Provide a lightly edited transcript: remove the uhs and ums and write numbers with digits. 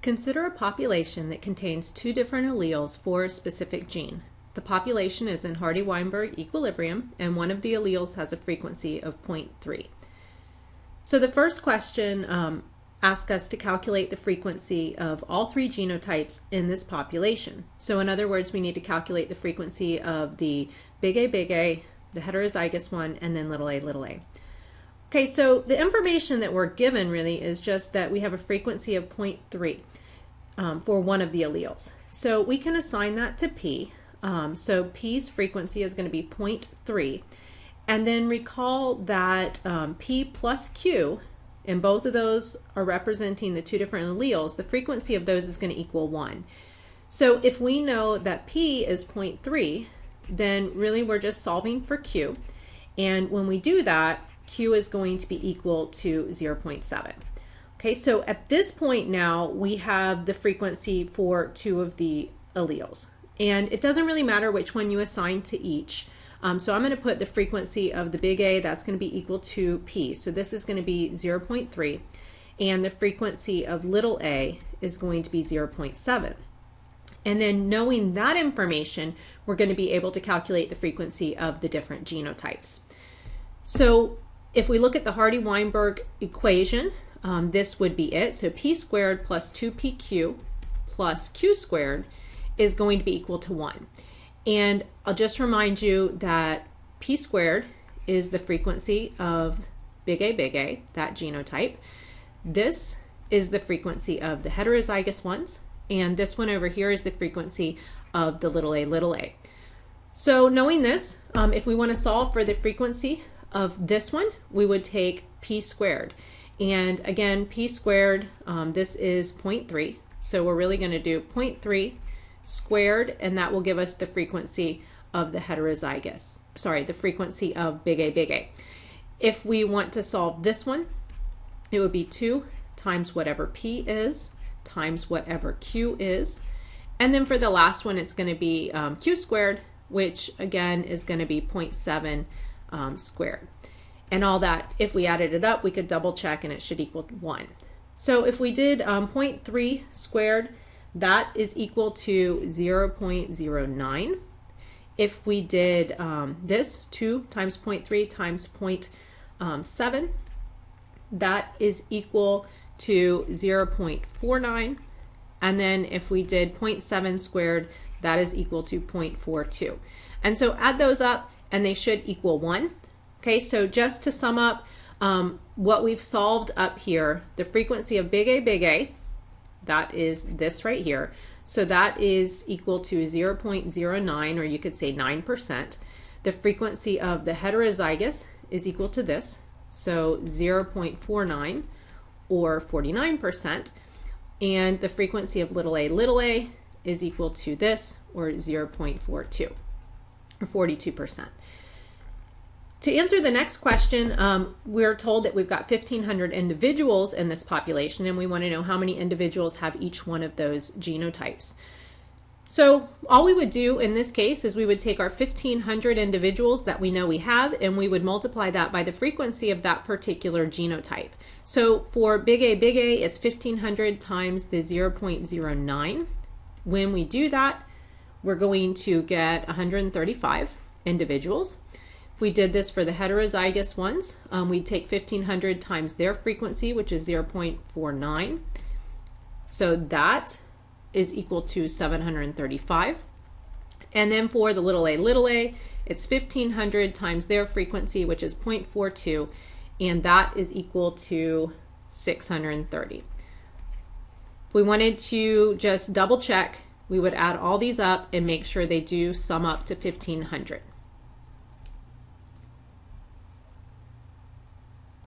Consider a population that contains two different alleles for a specific gene. The population is in Hardy-Weinberg equilibrium, and one of the alleles has a frequency of 0.3. So the first question asks us to calculate the frequency of all three genotypes in this population. So in other words, we need to calculate the frequency of the big A, the heterozygous one, and then little a. Okay, so the information that we're given really is just that we have a frequency of 0.3 for one of the alleles. So we can assign that to P. So P's frequency is going to be 0.3. And then recall that P plus Q, and both of those are representing the two different alleles, the frequency of those is going to equal 1. So if we know that P is 0.3, then really we're just solving for Q. And when we do that, Q is going to be equal to 0.7. Okay, so at this point now we have the frequency for two of the alleles. And it doesn't really matter which one you assign to each. So I'm going to put the frequency of the big A, that's going to be equal to P. So this is going to be 0.3. And the frequency of little a is going to be 0.7. And then knowing that information, we're going to be able to calculate the frequency of the different genotypes. So if we look at the Hardy-Weinberg equation, this would be it. So P squared plus 2PQ plus Q squared is going to be equal to 1. And I'll just remind you that P squared is the frequency of big A, that genotype. This is the frequency of the heterozygous ones, and this one over here is the frequency of the little a. So knowing this, if we want to solve for the frequency of this one, we would take P squared. And again, P squared, this is 0.3. So we're really going to do 0.3 squared, and that will give us the frequency of the heterozygous, the frequency of big A. If we want to solve this one, it would be 2 times whatever P is times whatever Q is. And then for the last one, it's going to be Q squared, which again is going to be 0.7 squared. And all that, if we added it up, we could double check and it should equal 1. So if we did 0.3 squared, that is equal to 0.09. If we did this, 2 times 0.3 times 0.7, that is equal to 0.49. And then if we did 0.7 squared, that is equal to 0.42. And so add those up and they should equal 1. Okay, so just to sum up what we've solved up here, the frequency of big A, that is this right here. So that is equal to 0.09, or you could say 9%. The frequency of the heterozygous is equal to this, so 0.49 or 49%. And the frequency of little a is equal to this, or 0.42 or 42%. To answer the next question, we're told that we've got 1,500 individuals in this population, and we want to know how many individuals have each one of those genotypes. So all we would do in this case is we would take our 1,500 individuals that we know we have, and we would multiply that by the frequency of that particular genotype. So for big A, it's 1,500 times the 0.09. When we do that, we're going to get 135 individuals. If we did this for the heterozygous ones, we'd take 1,500 times their frequency, which is 0.49. So that is equal to 735. And then for the little a, it's 1,500 times their frequency, which is 0.42, and that is equal to 630. If we wanted to just double check, we would add all these up and make sure they do sum up to 1,500.